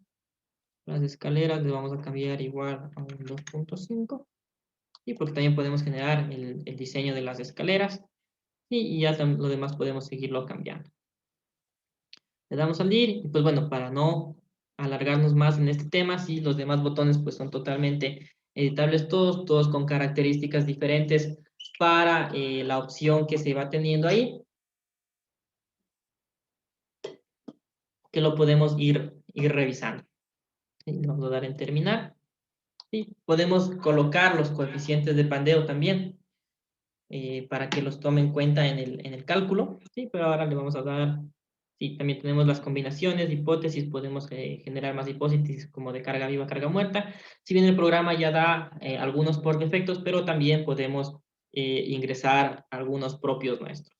Speaker 1: Las escaleras le vamos a cambiar igual a un 2.5. Y porque también podemos generar el diseño de las escaleras. Y ya lo demás podemos seguirlo cambiando. Le damos al DIR y pues bueno, para no alargarnos más en este tema, sí, los demás botones pues son totalmente editables todos con características diferentes para la opción que se va teniendo ahí, que lo podemos ir revisando. ¿Sí? Le vamos a dar en terminar. ¿Sí? Podemos colocar los coeficientes de pandeo también para que los tome en cuenta en el cálculo, ¿sí? Pero ahora le vamos a dar. Sí, también tenemos las combinaciones, hipótesis, podemos generar más hipótesis como de carga viva, carga muerta. Si bien el programa ya da algunos por defectos, pero también podemos ingresar algunos propios nuestros.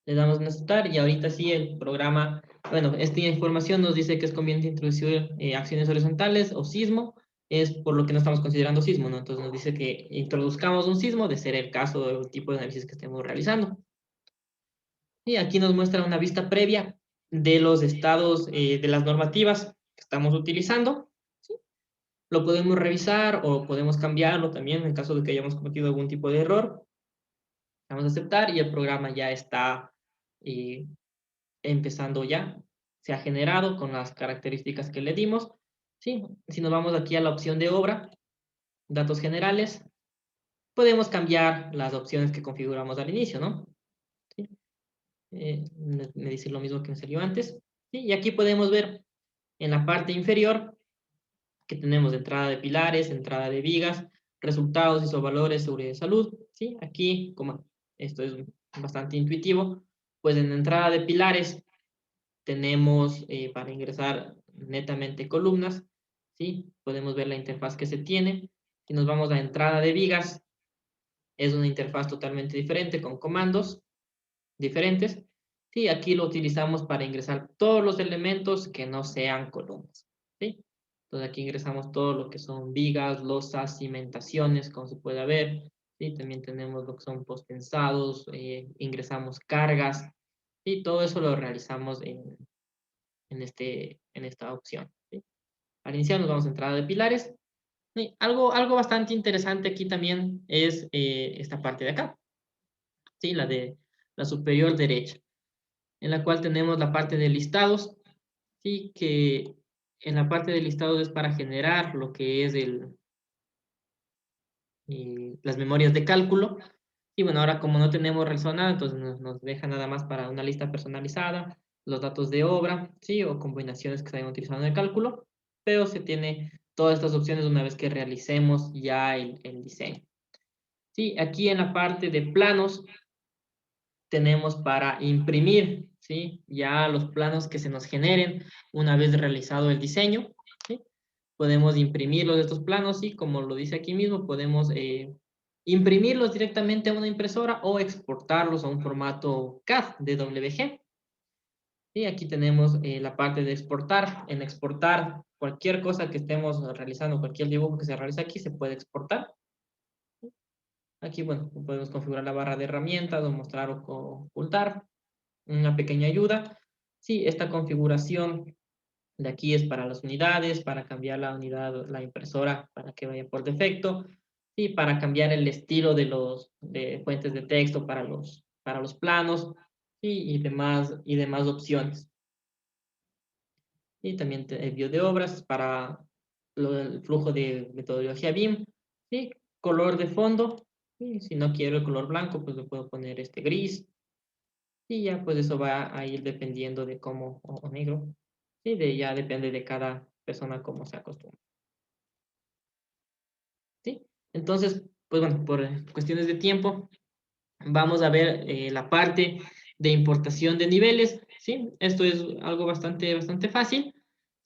Speaker 1: Le damos en aceptar y ahorita sí el programa, bueno, esta información nos dice que es conveniente introducir acciones horizontales o sismo, es por lo que no estamos considerando sismo, ¿no? Entonces nos dice que introduzcamos un sismo de ser el caso del tipo de análisis que estemos realizando. Y aquí nos muestra una vista previa de los estados de las normativas que estamos utilizando. ¿Sí? Lo podemos revisar o podemos cambiarlo también en caso de que hayamos cometido algún tipo de error. Vamos a aceptar y el programa ya está eh, empezando ya. Se ha generado con las características que le dimos. ¿Sí? Si nos vamos aquí a la opción de obra, datos generales, podemos cambiar las opciones que configuramos al inicio, ¿no? ¿Sí? Me dice lo mismo que me salió antes. ¿Sí? Y aquí podemos ver en la parte inferior que tenemos entrada de pilares, entrada de vigas, resultados, isovalores, seguridad de salud. ¿Sí? Aquí, como esto es bastante intuitivo, pues en entrada de pilares tenemos para ingresar netamente columnas. ¿Sí? Podemos ver la interfaz que se tiene. Si nos vamos a entrada de vigas, es una interfaz totalmente diferente con comandos diferentes. Sí, aquí lo utilizamos para ingresar todos los elementos que no sean columnas. ¿Sí? Entonces aquí ingresamos todo lo que son vigas, losas, cimentaciones, como se puede ver. ¿Sí? También tenemos lo que son pospensados, ingresamos cargas. Y todo eso lo realizamos en esta opción. ¿Sí? Al iniciar nos vamos a entrada de pilares. Sí, algo bastante interesante aquí también es esta parte de acá. ¿Sí? La de la superior derecha, en la cual tenemos la parte de listados, ¿sí? Que en la parte de listados es para generar lo que es las memorias de cálculo. Y bueno, ahora como no tenemos realizado nada, entonces nos deja nada más para una lista personalizada, los datos de obra, ¿sí? O combinaciones que se hayan utilizado en el cálculo, pero se tiene todas estas opciones una vez que realicemos ya el diseño. Sí, aquí en la parte de planos tenemos para imprimir, ¿sí? Ya los planos que se nos generen una vez realizado el diseño, ¿sí? Podemos imprimirlos de estos planos y como lo dice aquí mismo, podemos imprimirlos directamente a una impresora o exportarlos a un formato CAD, DWG. Y aquí tenemos la parte de exportar. En exportar cualquier cosa que estemos realizando, cualquier dibujo que se realice aquí, se puede exportar. Aquí, bueno, podemos configurar la barra de herramientas o mostrar o ocultar. Una pequeña ayuda. Sí, esta configuración de aquí es para las unidades, para cambiar la unidad, la impresora, para que vaya por defecto, y para cambiar el estilo de fuentes de texto para para los planos, ¿sí? Y demás opciones. Y también envío de obras para el flujo de metodología BIM, ¿sí? Color de fondo, y si no quiero el color blanco, pues le puedo poner este gris, y ya pues eso va a ir dependiendo de cómo, o negro, ¿sí? Ya depende de cada persona cómo se acostumbra, ¿sí? Entonces, pues bueno, por cuestiones de tiempo, vamos a ver la parte de importación de niveles, ¿sí? Esto es algo bastante fácil,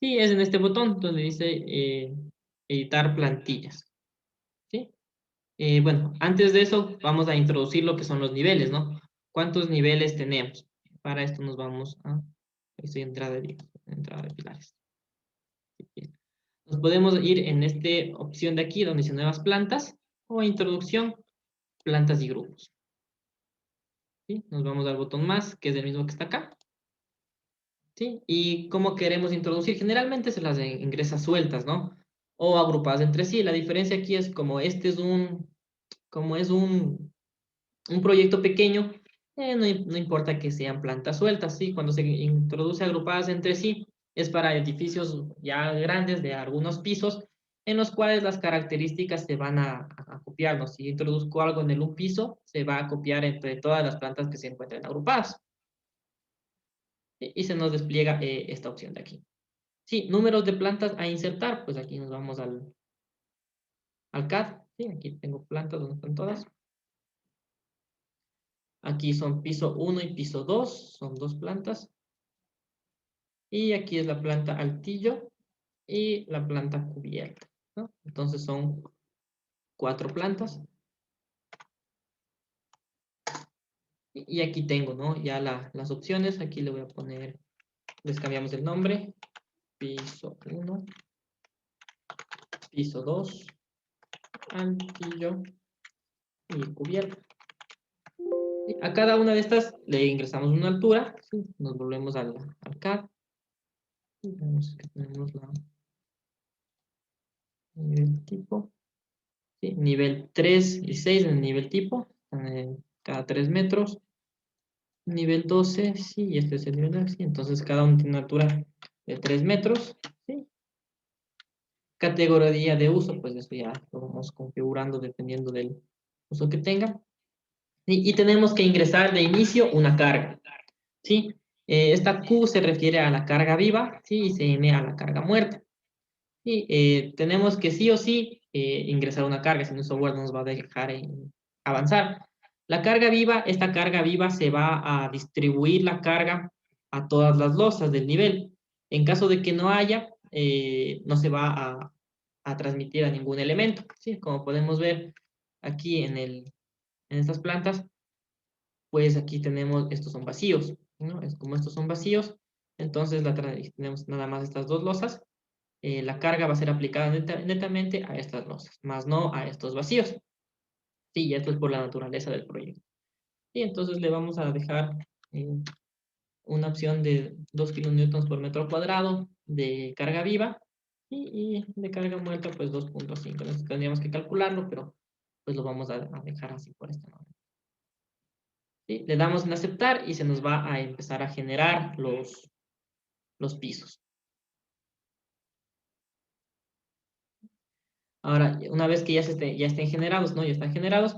Speaker 1: y es en este botón donde dice editar plantillas, ¿sí? Bueno, antes de eso vamos a introducir lo que son los niveles, ¿no? ¿Cuántos niveles tenemos? Para esto nos vamos a... Estoy entrada de pilares. Nos podemos ir en esta opción de aquí donde dice nuevas plantas o introducción, plantas y grupos, ¿sí? Nos vamos al botón más, que es el mismo que está acá, ¿sí? Y cómo queremos introducir, generalmente se las ingresa sueltas, ¿no? O agrupadas entre sí. La diferencia aquí es como este es como es un proyecto pequeño, no importa que sean plantas sueltas, ¿sí? Cuando se introduce agrupadas entre sí, es para edificios ya grandes de algunos pisos, en los cuales las características se van a copiar, ¿no? Si introduzco algo en un piso, se va a copiar entre todas las plantas que se encuentren agrupadas. Y se nos despliega esta opción de aquí. Sí, números de plantas a insertar, pues aquí nos vamos al CAD, ¿sí? Aquí tengo plantas donde están todas. Aquí son piso 1 y piso 2, son dos plantas. Y aquí es la planta altillo y la planta cubierta, ¿no? Entonces son 4 plantas. Y aquí tengo, ¿no? Ya las opciones. Aquí le voy a poner, les cambiamos el nombre. Piso 1, piso 2, altillo y cubierta. Y a cada una de estas le ingresamos una altura, ¿sí? Nos volvemos al CAD. Y vemos que tenemos la nivel tipo. ¿Sí? Nivel 3 y 6 en el nivel tipo, cada 3 metros. Nivel 12 sí, y este es el nivel 9, sí. Entonces cada uno tiene una altura de 3 metros, ¿sí? Categoría de uso, pues eso ya lo vamos configurando dependiendo del uso que tenga. Y tenemos que ingresar de inicio una carga, ¿sí? Esta Q se refiere a la carga viva, ¿sí? Y CM a la carga muerta. Y tenemos que sí o sí ingresar una carga, si no el software no nos va a dejar avanzar. La carga viva, esta carga viva se va a distribuir la carga a todas las losas del nivel. En caso de que no haya, no se va a transmitir a ningún elemento, ¿sí? Como podemos ver aquí en estas plantas, pues aquí tenemos, estos son vacíos, ¿no? Es como estos son vacíos, entonces tenemos nada más estas dos losas. La carga va a ser aplicada netamente a estas losas, más no a estos vacíos. Sí, y esto es por la naturaleza del proyecto. Y entonces le vamos a dejar eh, una opción de 2 kilonewtons por metro cuadrado de carga viva y de carga muerta pues 2.5. Entonces tendríamos que calcularlo, pero pues lo vamos a dejar así por esta manera. ¿Sí? Le damos en aceptar y se nos va a empezar a generar los pisos. Ahora, una vez que ya estén generados, ¿no? Ya están generados,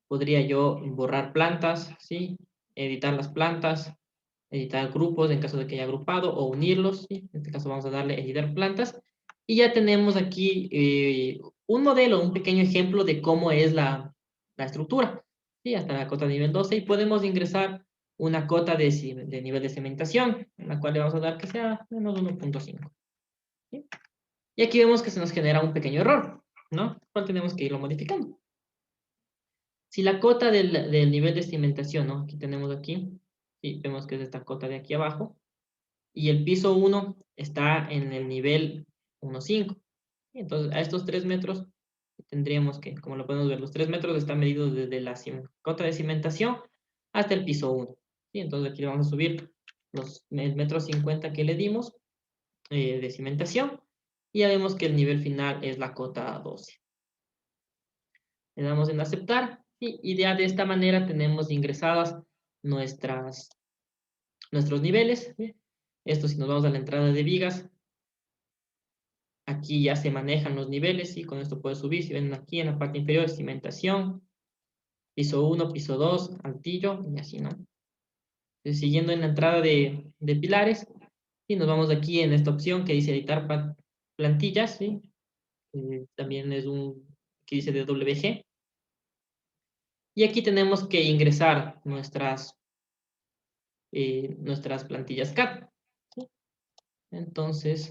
Speaker 1: podría yo borrar plantas, ¿sí? Editar las plantas, editar grupos en caso de que haya agrupado o unirlos, ¿sí? En este caso vamos a darle editar plantas. Y ya tenemos aquí un modelo, un pequeño ejemplo de cómo es la estructura, ¿sí? Hasta la cota de nivel 12 y podemos ingresar una cota de nivel de cementación, en la cual le vamos a dar que sea menos 1.5. ¿Sí? Y aquí vemos que se nos genera un pequeño error, ¿no? ¿Cuál tenemos que irlo modificando? Si la cota del nivel de cimentación, ¿no? Aquí tenemos aquí, y vemos que es esta cota de aquí abajo, y el piso 1 está en el nivel 1.5. Entonces, a estos 3 metros tendríamos que, como lo podemos ver, los 3 metros están medidos desde la cota de cimentación hasta el piso 1. ¿Sí? Entonces aquí vamos a subir el metro 50 que le dimos de cimentación, y ya vemos que el nivel final es la cota 12. Le damos en aceptar y ya de esta manera tenemos ingresadas nuestros niveles. ¿Sí? Esto, si nos vamos a la entrada de vigas, aquí ya se manejan los niveles, y con esto puedes subir. Si ven aquí en la parte inferior, cimentación, piso 1, piso 2, altillo, y así, ¿no? Entonces, siguiendo en la entrada de pilares, y nos vamos aquí en esta opción que dice editar plantillas, ¿sí? También es que dice DWG. Y aquí tenemos que ingresar nuestras plantillas CAD. ¿Sí? Entonces,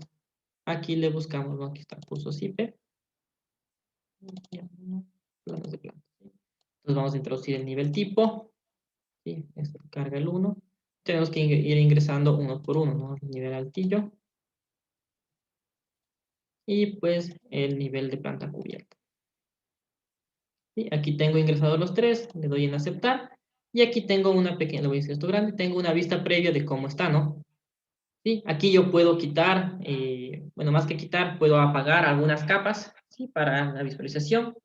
Speaker 1: aquí le buscamos, ¿no? Aquí está cursos IP. Planos de planta. ¿Sí? Entonces vamos a introducir el nivel tipo. ¿Sí? Esto carga el 1. Tenemos que ir ingresando uno por uno, ¿no? El nivel altillo. Y pues el nivel de planta cubierta. ¿Sí? Aquí tengo ingresados los tres, le doy en aceptar. Y aquí tengo una pequeña, le voy a decir esto grande, tengo una vista previa de cómo está, ¿no? ¿Sí? Aquí yo puedo quitar, bueno, más que quitar, puedo apagar algunas capas, ¿sí? Para la visualización.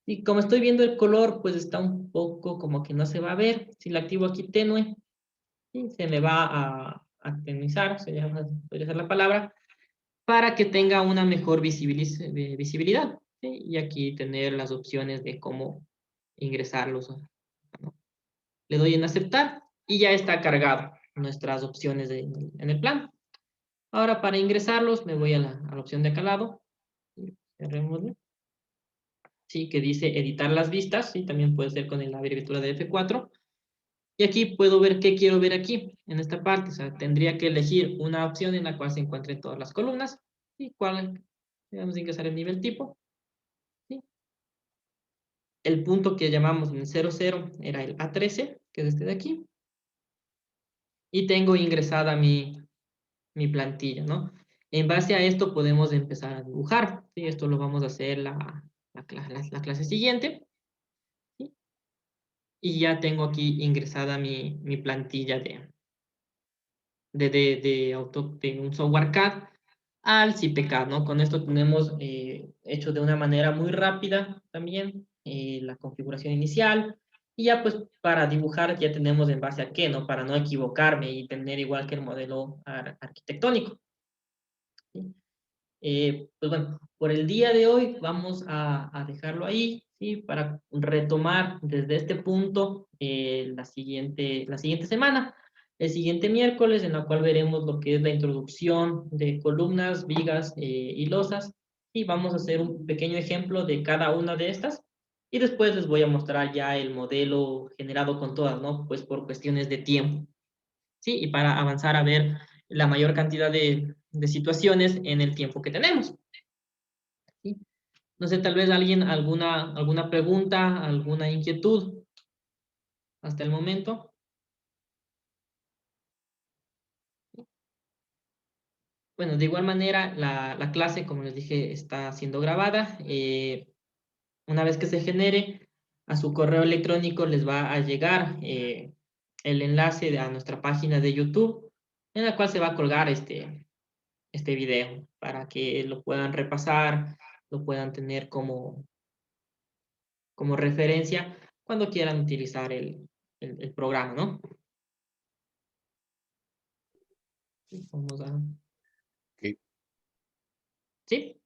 Speaker 1: Y como estoy viendo el color, pues está un poco como que no se va a ver. Si la activo aquí tenue, ¿sí? Se me va a atenuizar, podría ser la palabra, para que tenga una mejor visibilidad. ¿Sí? Y aquí tener las opciones de cómo ingresarlos, ¿no? Le doy en aceptar y ya está cargado nuestras opciones en el plan. Ahora para ingresarlos me voy a la opción de acá al lado. Cerrémoslo. Sí, que dice editar las vistas. Sí, también puede ser con la abreviatura de F4. Y aquí puedo ver qué quiero ver aquí, en esta parte. O sea, tendría que elegir una opción en la cual se encuentren todas las columnas. Y cuál, vamos a ingresar el nivel tipo. ¿Sí? El punto que llamamos en 00 era el A13, que es este de aquí. Y tengo ingresada mi plantilla, ¿no? En base a esto podemos empezar a dibujar, ¿sí? Esto lo vamos a hacer la clase siguiente, ¿sí? Y ya tengo aquí ingresada mi plantilla de un software CAD al CIPCAD, ¿no? Con esto tenemos hecho de una manera muy rápida también la configuración inicial, y ya pues para dibujar ya tenemos en base a qué, ¿no? Para no equivocarme y tener igual que el modelo arquitectónico. ¿Sí? Pues bueno, por el día de hoy vamos a dejarlo ahí, ¿sí? Para retomar desde este punto la siguiente semana, el siguiente miércoles, en la cual veremos lo que es la introducción de columnas, vigas y losas, y vamos a hacer un pequeño ejemplo de cada una de estas, y después les voy a mostrar ya el modelo generado con todas, ¿no? Pues por cuestiones de tiempo. ¿Sí? Y para avanzar a ver la mayor cantidad de situaciones en el tiempo que tenemos. ¿Sí? No sé, tal vez alguien, alguna pregunta, alguna inquietud hasta el momento. Bueno, de igual manera, la clase, como les dije, está siendo grabada. Una vez que se genere, a su correo electrónico les va a llegar el enlace a nuestra página de YouTube, en la cual se va a colgar este video para que lo puedan repasar, lo puedan tener como referencia cuando quieran utilizar el programa, ¿no? Vamos a...
Speaker 3: Ok.
Speaker 1: ¿Sí?